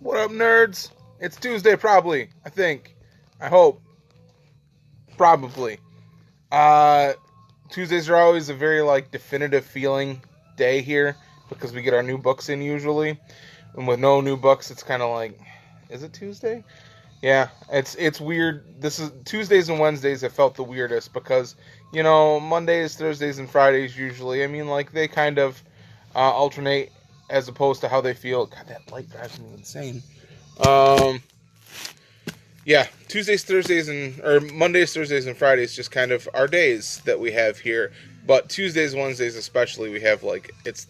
What up, nerds? It's Tuesday, probably. I think. I hope. Probably. Uh, Tuesdays are always a very, definitive feeling day here because we get our new books in usually. And with no new books, it's kind of like, is it Tuesday? Yeah, it's weird. This is Tuesdays and Wednesdays have felt the weirdest because, Mondays, Thursdays, and Fridays usually, they kind of alternate as opposed to how they feel. God, that light drives me insane. Um, yeah, Mondays, Thursdays, and Fridays just kind of our days that we have here. But Tuesdays, Wednesdays especially, we have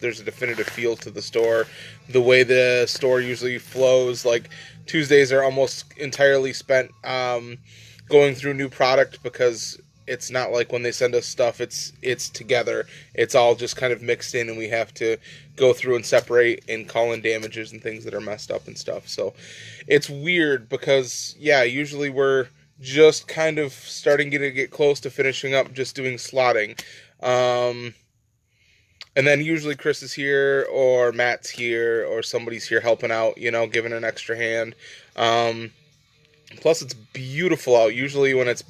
there's a definitive feel to the store. The way the store usually flows, Tuesdays are almost entirely spent going through new product because it's not like when they send us stuff, it's together. It's all just kind of mixed in, and we have to go through and separate and call in damages and things that are messed up and stuff. So it's weird because, yeah, usually we're just kind of starting to get close to finishing up just doing slotting. And then usually Chris is here or Matt's here or somebody's here helping out, giving an extra hand. Plus it's beautiful out. Usually when it's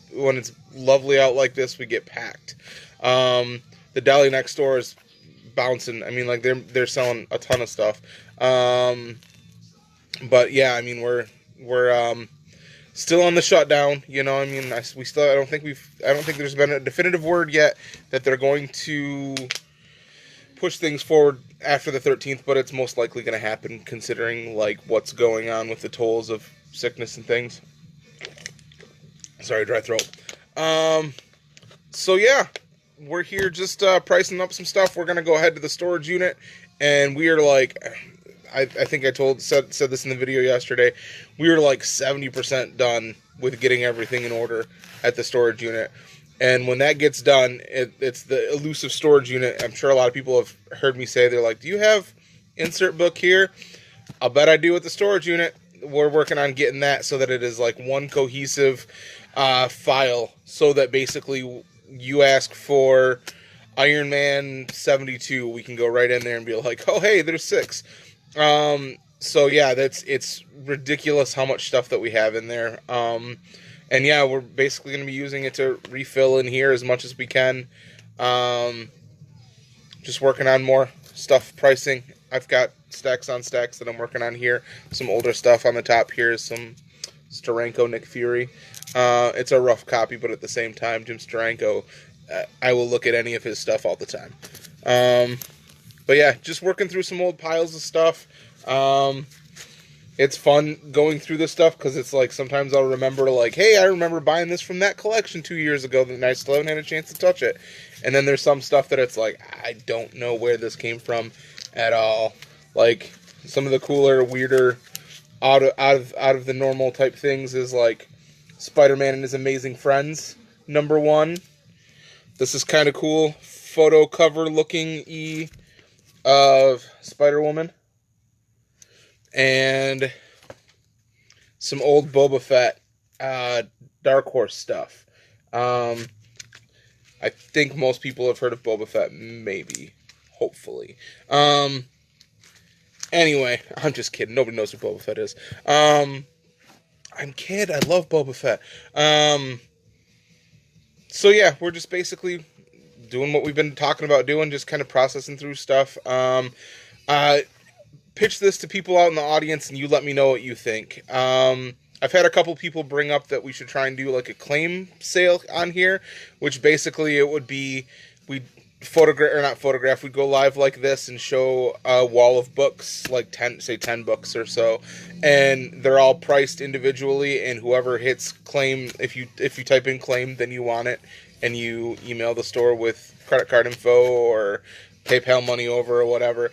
lovely out like this, we get packed. The deli next door is bouncing. They're selling a ton of stuff. But yeah, we're still on the shutdown. I don't think there's been a definitive word yet that they're going to push things forward after the 13th, but it's most likely going to happen considering what's going on with the tolls of sickness and things. Sorry, dry throat. So yeah, we're here just pricing up some stuff. We're going to go ahead to the storage unit, and we are I think I said this in the video yesterday. We were 70% done with getting everything in order at the storage unit. And when that gets done, it's the elusive storage unit. I'm sure a lot of people have heard me say, they're like, do you have insert book here? I'll bet I do with the storage unit. We're working on getting that so that it is one cohesive file, so that basically you ask for Iron Man 72, we can go right in there and be like, oh, hey, there's 6. So yeah, it's ridiculous how much stuff that we have in there. And yeah, we're basically going to be using it to refill in here as much as we can. Just working on more stuff pricing. I've got stacks on stacks that I'm working on here. Some older stuff on the top here is some Steranko Nick Fury. It's a rough copy, but at the same time, Jim Steranko, I will look at any of his stuff all the time. But yeah, just working through some old piles of stuff. It's fun going through this stuff because it's sometimes I'll remember hey, I remember buying this from that collection 2 years ago, and I still haven't had a chance to touch it. And then there's some stuff that it's I don't know where this came from at all. Some of the cooler, weirder, out of the normal type things is Spider-Man and His Amazing Friends #1. This is kind of cool, photo cover looking of Spider-Woman. And some old Boba Fett Dark Horse stuff. I think most people have heard of Boba Fett, maybe, hopefully. Anyway, I'm just kidding. Nobody knows who Boba Fett is. I'm kidding. I love Boba Fett. So yeah, we're just basically doing what we've been talking about doing, just kind of processing through stuff. Pitch this to people out in the audience, and you let me know what you think. I've had a couple people bring up that we should try and do a claim sale on here, which basically it would be we'd go live like this and show a wall of books, 10 books or so, and they're all priced individually, and whoever hits claim, if you type in claim, then you want it, and you email the store with credit card info or PayPal money over or whatever.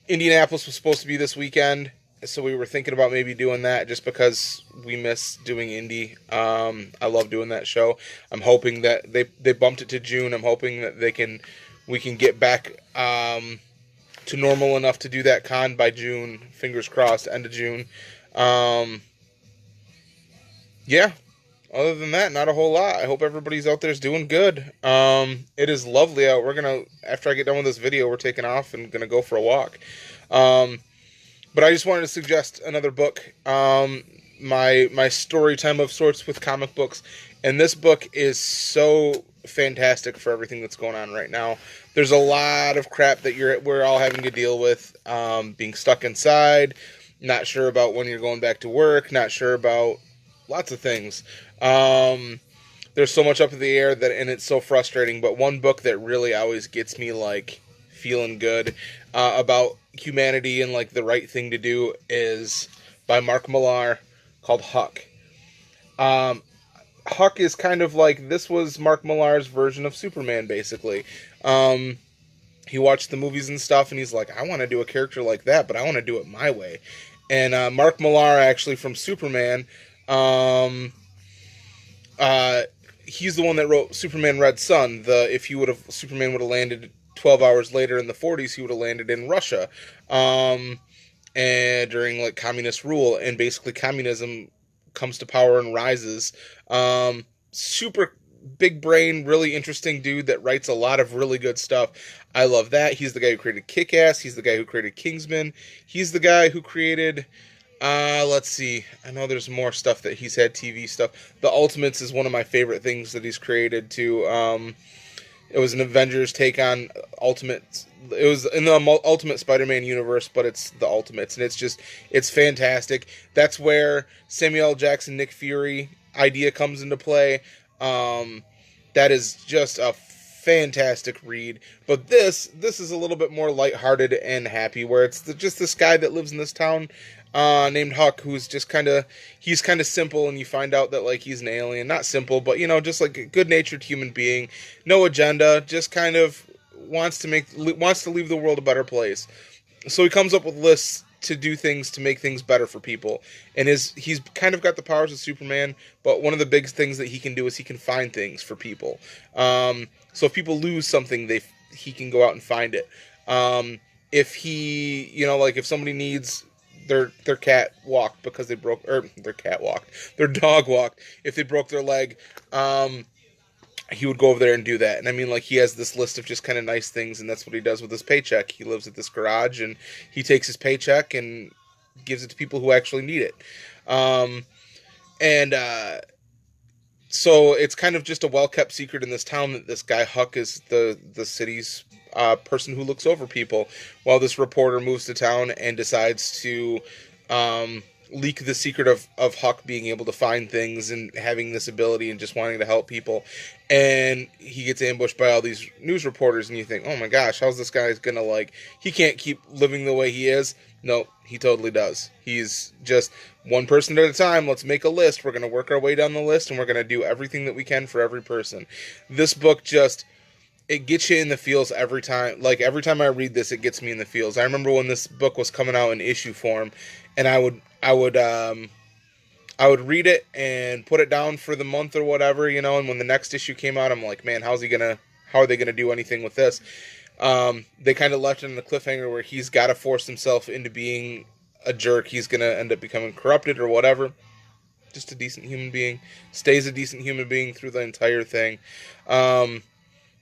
Indianapolis was supposed to be this weekend, so we were thinking about maybe doing that just because we miss doing Indy. I love doing that show. I'm hoping that they bumped it to June. I'm hoping that we can get back to normal enough to do that con by June. Fingers crossed, end of June. Yeah. Other than that, not a whole lot. I hope everybody's out there is doing good. It is lovely out. After I get done with this video, we're taking off and gonna go for a walk. But I just wanted to suggest another book, my story time of sorts with comic books, and this book is so fantastic for everything that's going on right now. There's a lot of crap that we're all having to deal with, being stuck inside, not sure about when you're going back to work, not sure about lots of things. There's so much up in the air and it's so frustrating. But one book that really always gets me like feeling good about humanity and like the right thing to do is by Mark Millar, called Huck. Huck is kind of like, this was Mark Millar's version of Superman, basically. He watched the movies and stuff, and he's like, I want to do a character like that, but I want to do it my way. And Mark Millar, actually, from Superman, he's the one that wrote Superman Red Son. If Superman would have landed 12 hours later in the 40s, he would have landed in Russia, and during like communist rule, and basically communism comes to power and rises. Super big brain, really interesting dude that writes a lot of really good stuff. I love that. He's the guy who created Kick-Ass. He's the guy who created Kingsman. He's the guy who created, let's see, I know there's more stuff that he's had, TV stuff. The Ultimates is one of my favorite things that he's created too. It was an Avengers take on Ultimates. It was in the Ultimate Spider-Man universe, but it's the Ultimates, and it's fantastic. That's where Samuel L. Jackson, Nick Fury idea comes into play. That is just a fantastic read. But this is a little bit more lighthearted and happy, where it's just this guy that lives in this town named Huck, who's just he's kind of simple, and you find out that like he's an alien. Not simple, but just like a good-natured human being, no agenda, just kind of wants to leave the world a better place. So he comes up with lists to do things to make things better for people, and he's kind of got the powers of Superman, but one of the big things that he can do is he can find things for people. So if people lose something, he can go out and find it. If he, like if somebody needs their cat walked because they broke, or their dog walked, if they broke their leg, he would go over there and do that. And I mean, like, he has this list of just kind of nice things, and that's what he does with his paycheck. He lives at this garage, and he takes his paycheck and gives it to people who actually need it. So it's kind of just a well-kept secret in this town that this guy Huck is the city's person who looks over people, while this reporter moves to town and decides to leak the secret of Huck being able to find things and having this ability and just wanting to help people. And he gets ambushed by all these news reporters, and you think, oh my gosh, how's this guy gonna, he can't keep living the way he is? No, he totally does. He's just one person at a time. Let's make a list. We're gonna work our way down the list, and we're gonna do everything that we can for every person. This book it gets you in the feels every time. Like, every time I read this, it gets me in the feels. I remember when this book was coming out in issue form, and I would read it and put it down for the month or whatever, and when the next issue came out, I'm like, man, how are they gonna do anything with this? They kind of left it in the cliffhanger where he's got to force himself into being a jerk. He's gonna end up becoming corrupted or whatever. Just a decent human being. Stays a decent human being through the entire thing.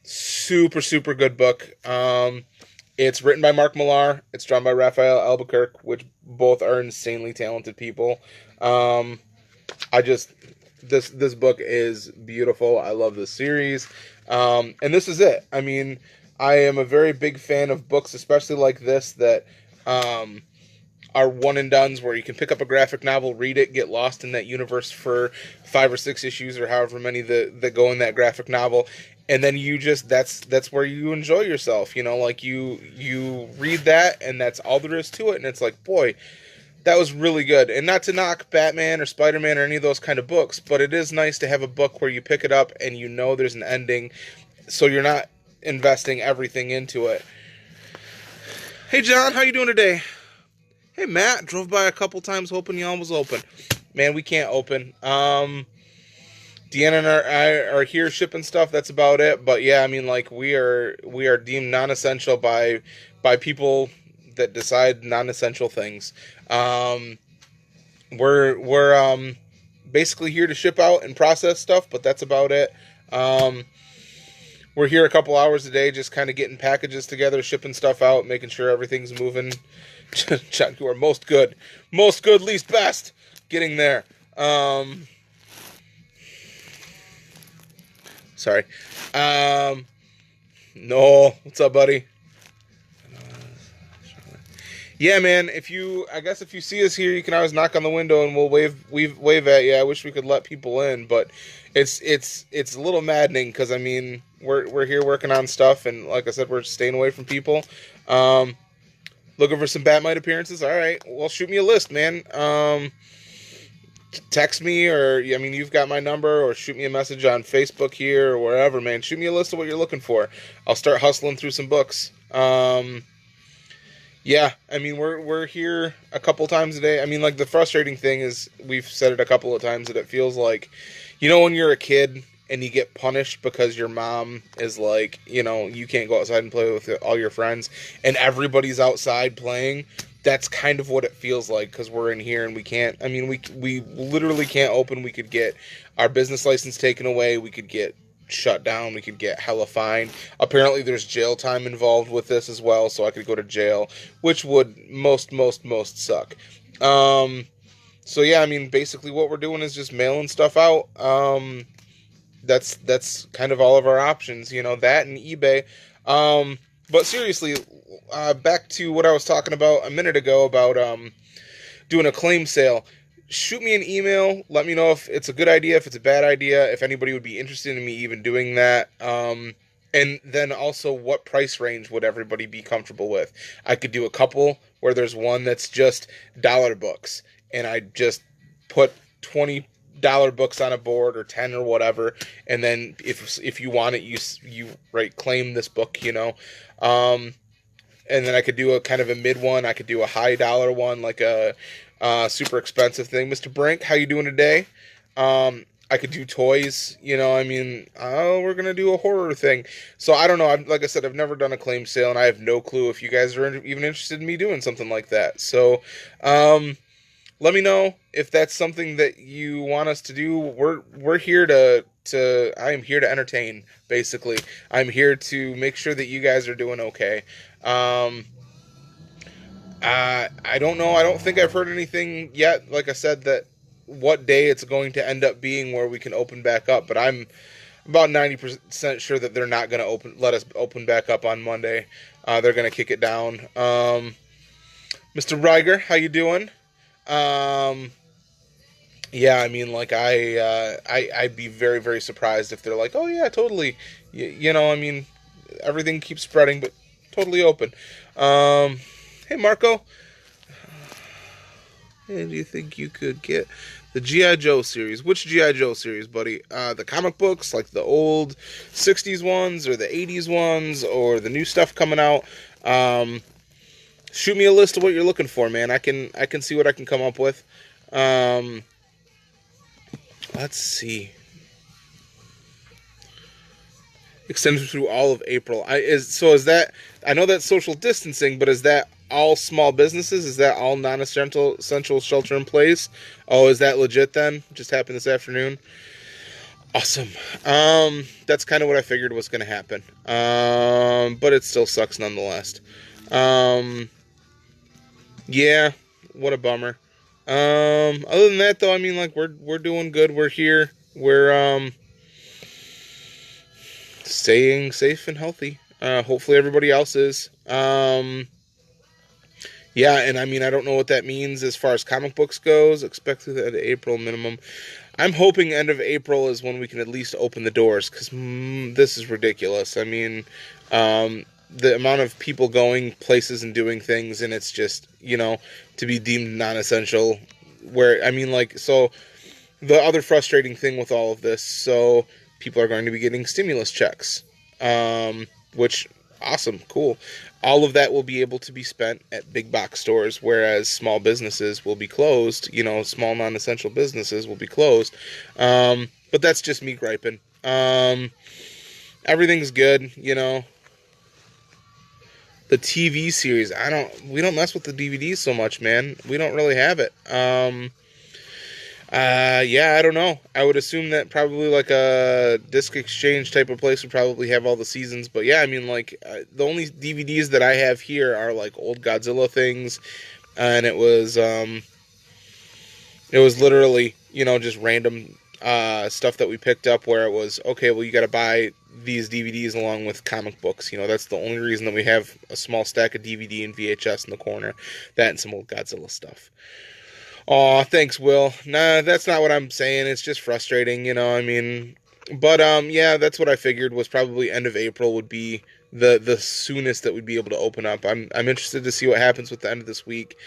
Super, super good book. It's written by Mark Millar. It's drawn by Raphael Albuquerque, which both are insanely talented people. This book is beautiful. I love this series. And this is it. I mean, I am a very big fan of books, especially like this, that are one and dones, where you can pick up a graphic novel, read it, get lost in that universe for 5 or 6 issues or however many that go in that graphic novel. And then that's where you enjoy yourself, like you read that, and that's all there is to it. And it's like, boy, that was really good. And not to knock Batman or Spider-Man or any of those kind of books, but it is nice to have a book where you pick it up and there's an ending, so you're not investing everything into it. Hey, John, how you doing today? Hey, Matt, drove by a couple times hoping y'all was open. Man, we can't open. Deanna and I are here shipping stuff. That's about it. But yeah, I mean, like, we are deemed non-essential by people that decide non-essential things. We're basically here to ship out and process stuff, but that's about it. we're here a couple hours a day, just kind of getting packages together, shipping stuff out, making sure everything's moving. Chuck, you are most good, least best. Getting there. Sorry. No, what's up, buddy? Yeah, man. If you see us here, you can always knock on the window and we'll wave at you. I wish we could let people in, but it's a little maddening because I mean we're here working on stuff, and like I said, we're staying away from people. Looking for some Batmite appearances. All right, well, shoot me a list, man. Text me, or I mean, you've got my number, or shoot me a message on Facebook here or wherever, man. Shoot me a list of what you're looking for. I'll start hustling through some books. Yeah, I mean, we're here a couple times a day. I mean, like, the frustrating thing is, we've said it a couple of times, that it feels like, you know, when you're a kid and you get punished because your mom is like, you know, you can't go outside and play with all your friends, and everybody's outside playing. That's kind of what it feels like, because we're in here and we can't, I mean, we literally can't open. We could get our business license taken away. We could get shut down. We could get hella fined. Apparently there's jail time involved with this as well, so I could go to jail, which would most suck. So yeah, I mean, basically what we're doing is just mailing stuff out. That's kind of all of our options, you know, that and eBay. But seriously, back to what I was talking about a minute ago about doing a claim sale. Shoot me an email. Let me know if it's a good idea, if it's a bad idea, if anybody would be interested in me even doing that. And then also, what price range would everybody be comfortable with? I could do a couple where there's one that's just dollar books, and I just put $20 books on a board, or 10 or whatever, and then if you want it, you claim this book, you know. And then I could do a kind of a mid one. I could do a high dollar one, like a super expensive thing. Mr. Brink, how you doing today? I could do toys, you know, I mean, we're going to do a horror thing. So I don't know. Like I said, I've never done a claim sale, and I have no clue if you guys are even interested in me doing something like that. So, let me know if that's something that you want us to do. We're here I am here to entertain, basically. I'm here to make sure that you guys are doing okay. I don't know. I don't think I've heard anything yet. Like I said, that what day it's going to end up being where we can open back up. But I'm about 90% sure that they're not going to let us open back up on Monday. They're going to kick it down. Mr. Reiger, how you doing? Yeah, I mean, like, I'd be very, very surprised if they're like, oh yeah, totally. You know, I mean, everything keeps spreading, but totally open. Hey, Marco. Hey, do you think you could get the G.I. Joe series? Which G.I. Joe series, buddy? The comic books, like the old 60s ones, or the 80s ones, or the new stuff coming out? Shoot me a list of what you're looking for, man. I can see what I can come up with. Let's see. Extended through all of April. Is that, I know that's social distancing, but is that all small businesses? Is that all non-essential shelter in place? Oh, is that legit then? Just happened this afternoon. Awesome. That's kind of what I figured was going to happen. But it still sucks nonetheless. Yeah, what a bummer. Other than that, though, I mean, like, we're doing good. We're here. We're staying safe and healthy. Hopefully everybody else is. Yeah, and I mean, I don't know what that means as far as comic books goes. Expected at April minimum. I'm hoping end of April is when we can at least open the doors, because this is ridiculous. I mean, the amount of people going places and doing things, and it's just, you know, to be deemed non-essential. Where, I mean, like, so the other frustrating thing with all of this, so people are going to be getting stimulus checks, which, awesome, cool. All of that will be able to be spent at big box stores, whereas small businesses will be closed. You know, small non-essential businesses will be closed. But that's just me griping. Everything's good, you know. The TV series, we don't mess with the DVDs so much, man. We don't really have it. Yeah, I don't know. I would assume that probably like a disc exchange type of place would probably have all the seasons. But yeah, I mean, like the only DVDs that I have here are like old Godzilla things, and it was literally, just random stuff that we picked up where it was, okay, well, you got to buy these DVDs along with comic books. That's the only reason that we have a small stack of DVD and VHS in the corner. That and some old Godzilla stuff. Aw, thanks, Will. Nah, that's not what I'm saying. It's just frustrating, I mean, but yeah, that's what I figured was probably end of April would be the soonest that we'd be able to open up. I'm interested to see what happens with the end of this week.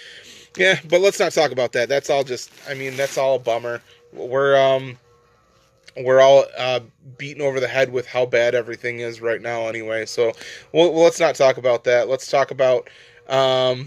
Yeah, but let's not talk about that. That's all just, I mean, that's all a bummer. We're all beaten over the head with how bad everything is right now anyway. So, well, let's not talk about that. Let's talk about Marco,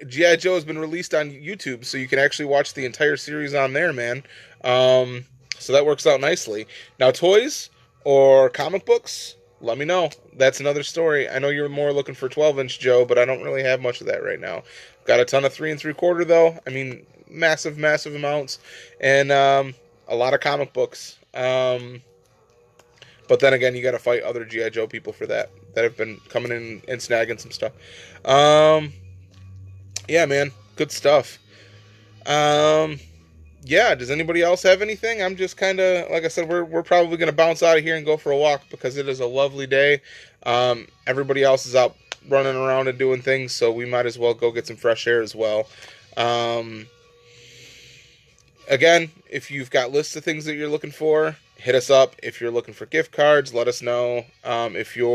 G.I. Joe has been released on YouTube, so you can actually watch the entire series on there, man. So that works out nicely. Now, toys or comic books, let me know. That's another story. I know you're more looking for 12-inch Joe, but I don't really have much of that right now. Got a ton of 3 3/4 though. I mean, massive, massive amounts, and a lot of comic books. But then again, you got to fight other G.I. Joe people for that have been coming in and snagging some stuff. Yeah, man, good stuff. Yeah, does anybody else have anything? I'm just kind of, like I said, we're probably going to bounce out of here and go for a walk because it is a lovely day. Everybody else is out running around and doing things, so we might as well go get some fresh air as well. Again, if you've got lists of things that you're looking for, hit us up. If you're looking for gift cards, let us know. If you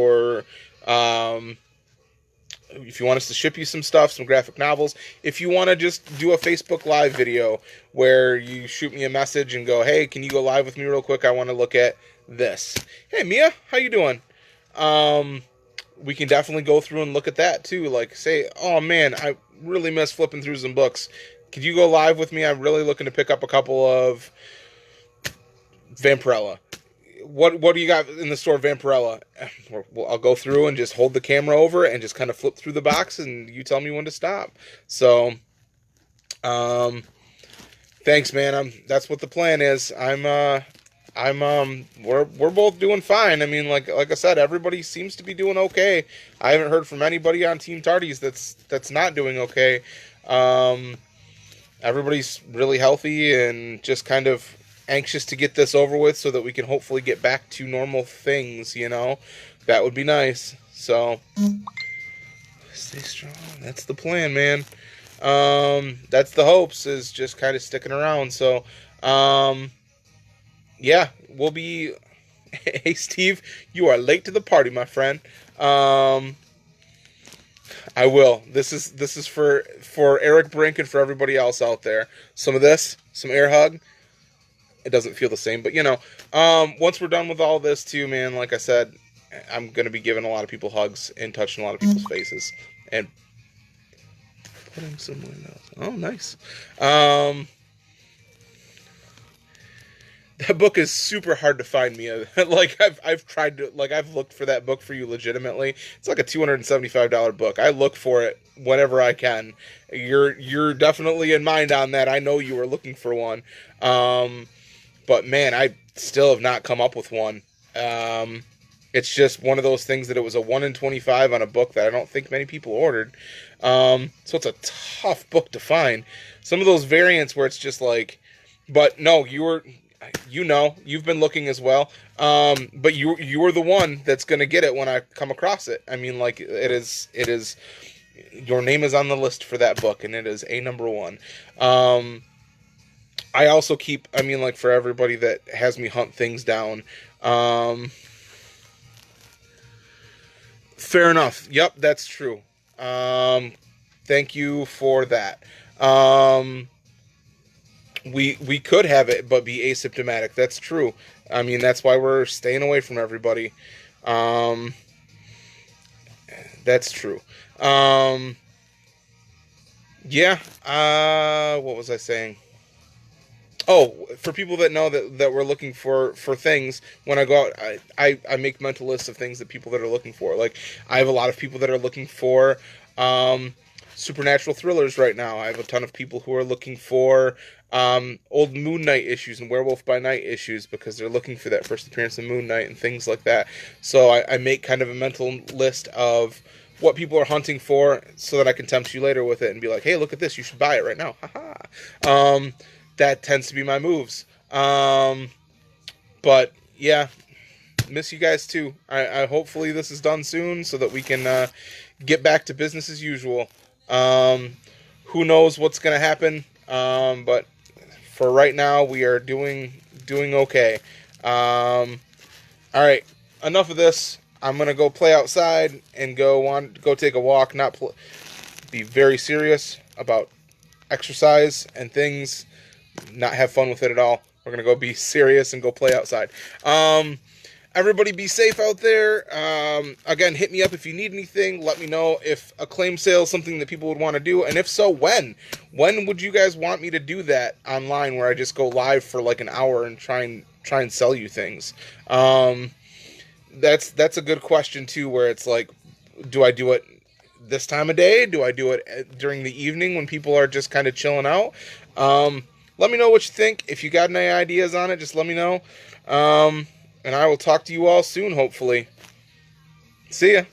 want us to ship you some stuff, some graphic novels, if you want to just do a Facebook Live video where you shoot me a message and go, hey, can you go live with me real quick? I want to look at this. Hey, Mia, how you doing? We can definitely go through and look at that too. Like, say, oh man, I really miss flipping through some books. Could you go live with me? I'm really looking to pick up a couple of Vampirella. What do you got in the store, Vampirella? Well, I'll go through and just hold the camera over and just kind of flip through the box, and you tell me when to stop. So, thanks, man. That's what the plan is. We're both doing fine. I mean, like I said, everybody seems to be doing okay. I haven't heard from anybody on Team Tardys that's not doing okay. Everybody's really healthy and just kind of anxious to get this over with so that we can hopefully get back to normal things, That would be nice. So, stay strong. That's the plan, man. That's the hopes, is just kind of sticking around. So, yeah, we'll be... Hey, Steve, you are late to the party, my friend. I will. This is for Eric Brink and for everybody else out there. Some air hug. It doesn't feel the same, but once we're done with all this too, man, like I said, I'm gonna be giving a lot of people hugs and touching a lot of people's faces and putting some windows. Oh, nice. That book is super hard to find, Mia. Like I've tried to, like I've looked for that book for you legitimately. It's like a $275 book. I look for it whenever I can. You're definitely in mind on that. I know you were looking for one. But man, I still have not come up with one. It's just one of those things that it was a 1 in 25 on a book that I don't think many people ordered. So it's a tough book to find. Some of those variants where it's just like, but no, you've been looking as well. But you were the one that's going to get it when I come across it. I mean, like it is, your name is on the list for that book and it is a number one. I also keep, I mean, like for everybody that has me hunt things down, fair enough. Yep, that's true. Thank you for that. We could have it, but be asymptomatic. That's true. I mean, that's why we're staying away from everybody. That's true. Yeah. What was I saying? Oh, for people that know that we're looking for things, when I go out, I make mental lists of things that people that are looking for. Like, I have a lot of people that are looking for supernatural thrillers right now. I have a ton of people who are looking for old Moon Knight issues and Werewolf by Night issues because they're looking for that first appearance of Moon Knight and things like that. So I make kind of a mental list of what people are hunting for so that I can tempt you later with it and be like, hey, look at this, you should buy it right now. Haha. That tends to be my moves. But yeah, miss you guys too. I hopefully this is done soon so that we can get back to business as usual. Who knows what's gonna happen? But for right now, we are doing okay. All right, enough of this. I'm gonna go play outside and go take a walk. Be very serious about exercise and things. Not have fun with it at all. We're gonna go be serious and go play outside. Everybody be safe out there. Again, hit me up if you need anything. Let me know if a claim sale is something that people would want to do, and if so, when? When would you guys want me to do that online, where I just go live for like an hour and try and sell you things? That's a good question too. Where it's like, do I do it this time of day? Do I do it during the evening when people are just kind of chilling out? Let me know what you think. If you got any ideas on it, just let me know. And I will talk to you all soon, hopefully. See ya.